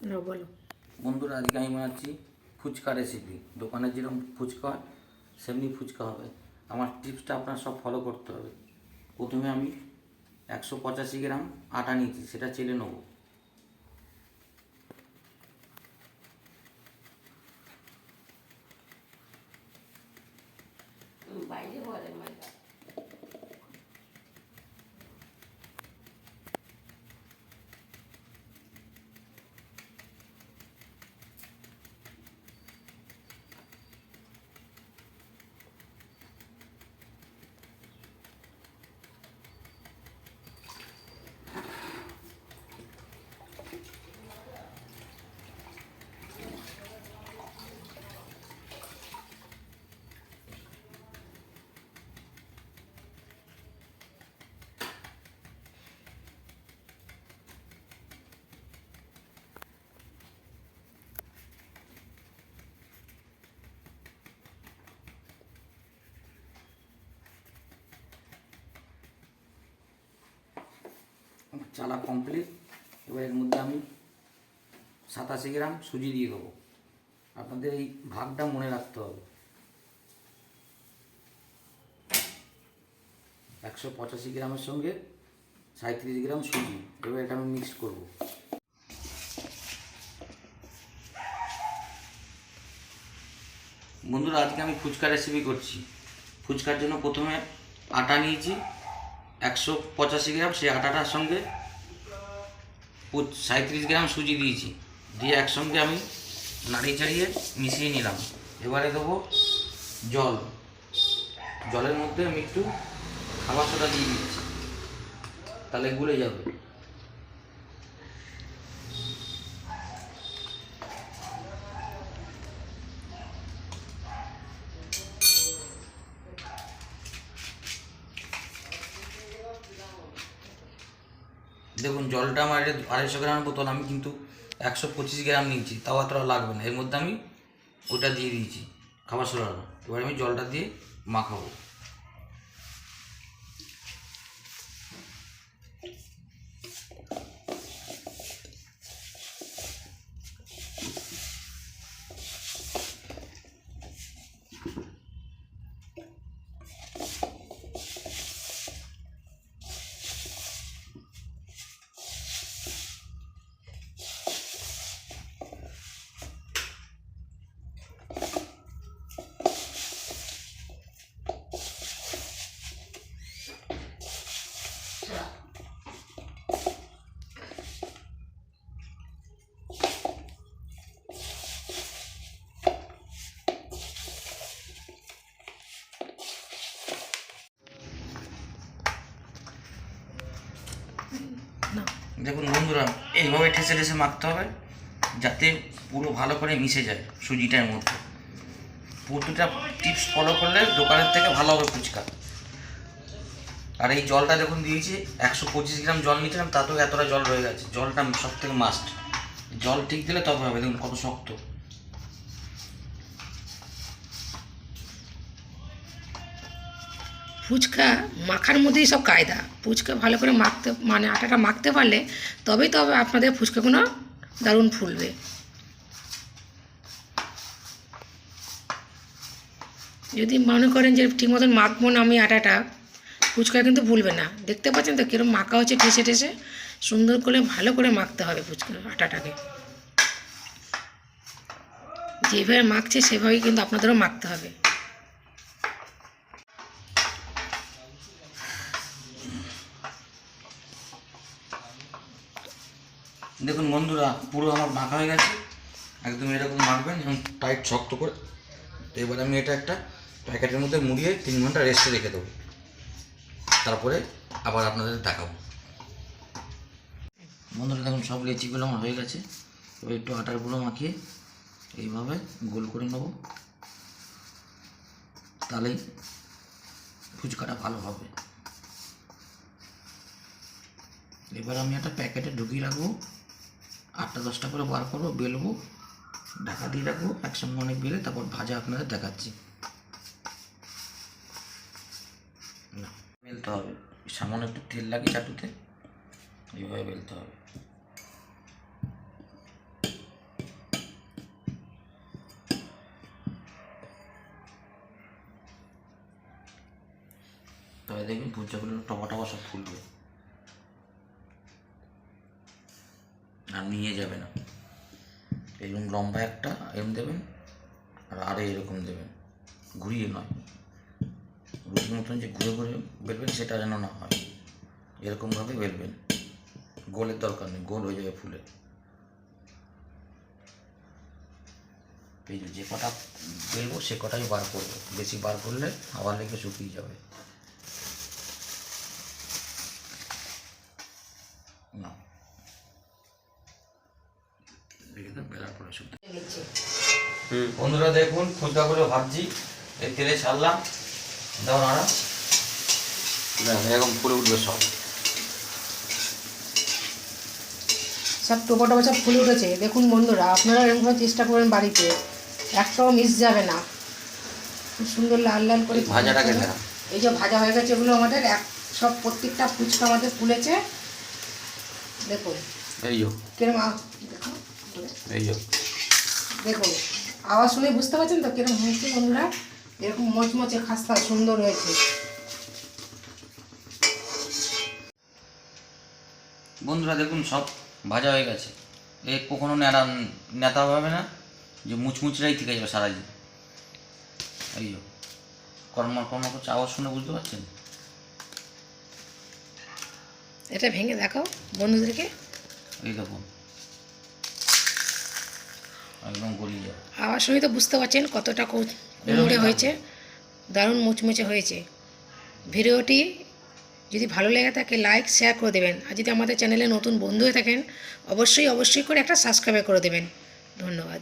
বলো। বন্ধুরা, আজকে আমি বানাচ্ছি ফুচকা রেসিপি। দোকানে যেরকম ফুচকা হয় সেমনি ফুচকা হবে। আমার টিপসটা আপনার সব ফলো করতে হবে। প্রথমে আমি 185 গ্রাম আটা নিয়েছি, সেটা চেলে নেব। বাইরে বলে ময়দা। চালা কমপ্লিট। এবার এর মধ্যে আমি 87 গ্রাম সুজি দিয়ে দেবো। আপনাদের এই ভাগটা মনে রাখতে হবে। 185 গ্রামের সঙ্গে 37 গ্রাম সুজি। এবার এটা আমি মিক্স করব। বন্ধুরা, আজকে আমি ফুচকা রেসিপি করছি। ফুচকার জন্য প্রথমে আটা নিয়েছি 185 গ্রাম। সেই আটাটার সঙ্গে 37 গ্রাম সুজি দিয়েছি, দিয়ে একসঙ্গে আমি নাড়িয়ে চাড়িয়ে মিশিয়ে নিলাম। এবারে দেবো জল। জলের মধ্যে আমি একটু খাবার সোডা দিয়ে দিচ্ছি, তাহলে গুলে যাবে। দেখুন, জলটা আমার 250 গ্রামের বোতল, আমি কিন্তু 125 গ্রাম নিয়েছি, তাও এতটা লাগবে না। এর মধ্যে আমি ওটা দিয়ে দিয়েছি খাবার সোডাটা। এবার আমি জলটা দিয়ে মাখাবো। দেখুন বন্ধুরা, এইভাবে ঠেসে ঠেসে মাখতে হবে, যাতে পুরো ভালো করে মিশে যায় সুজিটার মধ্যে। প্রতিটা টিপস ফলো করলে দোকানের থেকে ভালো হবে ফুচকা। আর এই জলটা দেখুন দিয়েছি, 125 গ্রাম জল নিয়েছিলাম, তাতেও এতটা জল রয়ে গেছে। জলটা সব থেকে মাস্ট। জল ঠিক দিলে তবে হবে। দেখুন কত শক্ত। ফুচকা মাখার মধ্যেই সব কায়দা। ফুচকা ভালো করে মাখতে মানে আটাটা মাখতে পারলে তবেই আপনাদের ফুচকাগুলো দারুণ ফুলবে। যদি মনে করেন যে ঠিক মতন মাখবো না আমি আটাটা, ফুচকা কিন্তু ফুলবে না। দেখতে পাচ্ছেন তো কীরকম মাখা হচ্ছে, ঠেসে ঠেসে সুন্দর করে ভালো করে মাখতে হবে ফুচকা আটাটাকে। যেভাবে মাখছে সেভাবেই কিন্তু আপনাদেরও মাখতে হবে। দেখুন বন্ধুরা, পুরো আমার মাখা হয়ে গেছে। একদম এরকম মাখবেন এবং টাইট শক্ত করে। এবার আমি এটা একটা প্যাকেটের মধ্যে মুড়িয়ে 3 ঘন্টা রেস্টে রেখে দেবো। তারপরে আবার আপনাদের দেখাবো। বন্ধুরা দেখুন, সব লেচিগুলো আমার হয়ে গেছে। এবার একটু আটার গুঁড়ো মাখিয়ে এইভাবে গোল করে নেবো, তাহলেই ফুচকাটা ভালো হবে। এবার আমি একটা প্যাকেটে ঢুকিয়ে রাখবো। 8টা-10টা করে বার করবো, বেলবো, ঢাকা দিয়ে রাখবো। একসঙ্গে অনেক বেলে তারপর ভাজা আপনাদের দেখাচ্ছি। না, বেলতে হবে। সামান্য একটু তেল লাগে চাটুতে, এইভাবে বেলতে হবে। তবে দেখবেন ফুচকাগুলো টপা টপা সব ফুলবে আর নিয়ে যাবে না। এরকম লম্বা একটা এরকম দেবেন আর আরে এরকম দেবেন, ঘুরিয়ে নয়, রুটির মতন যে ঘুরে ঘুরে বেলবেন সেটা যেন না হয়, এরকমভাবে বেলবেন। গোলের দরকার নেই, গোল হয়ে যাবে ফুলে। এই যে কটা বেলবো সে কটাই বার করবো, বেশি বার করলে আবার লেগে শুকিয়ে যাবে। না দেখে তো বেলার পরে শুকিয়ে। বন্ধুরা দেখুন ফুচকাগুলো ভাবছি, এই তেলে ছাড়লাম, দাও নাড়া, এরকম ফুলে উঠবে সব। সব টোপা টোপা সব ফুলে উঠেছে। দেখুন বন্ধুরা, আপনারা এরকমভাবে চেষ্টা করবেন বাড়িতে, একটাও মিস যাবে না। খুব সুন্দর লাল লাল করে ভাজাটাকে দেখা, এই যে ভাজা হয়ে গেছে এগুলো আমাদের সব প্রত্যেকটা ফুচকা আমাদের ফুলেছে। দেখুন এই যো, কিরকম দেখুন, এই যো, দেখুন আওয়াজ শুনে বুঝতে পারছেন তো কিরকম হয়েছে বন্ধুরা। এরকম মচমচে খাস্তা সুন্দর হয়েছে। বন্ধুরা দেখুন সব ভাজা হয়ে গেছে। এ কখনো নেতা হবে না, যে মুচমুচড়াই থেকে যাবে সারাদিন। এই যো কর্ম করছে, আওয়াজ শুনে বুঝতে পারছেন? এটা ভেঙে দেখাও বন্ধুদেরকে। এই দেখুন একদম গলিয়ে যাবে। আওয়াজ শুনে তো বুঝতে পারছেন কতটা কুমড়ে হয়েছে, দারুণ মুচমুচে হয়েছে। ভিডিওটি যদি ভালো লেগে থাকে লাইক শেয়ার করে দেবেন, আর যদি আমাদের চ্যানেলে নতুন বন্ধু হয়ে থাকেন অবশ্যই করে একটা সাবস্ক্রাইব করে দেবেন। ধন্যবাদ।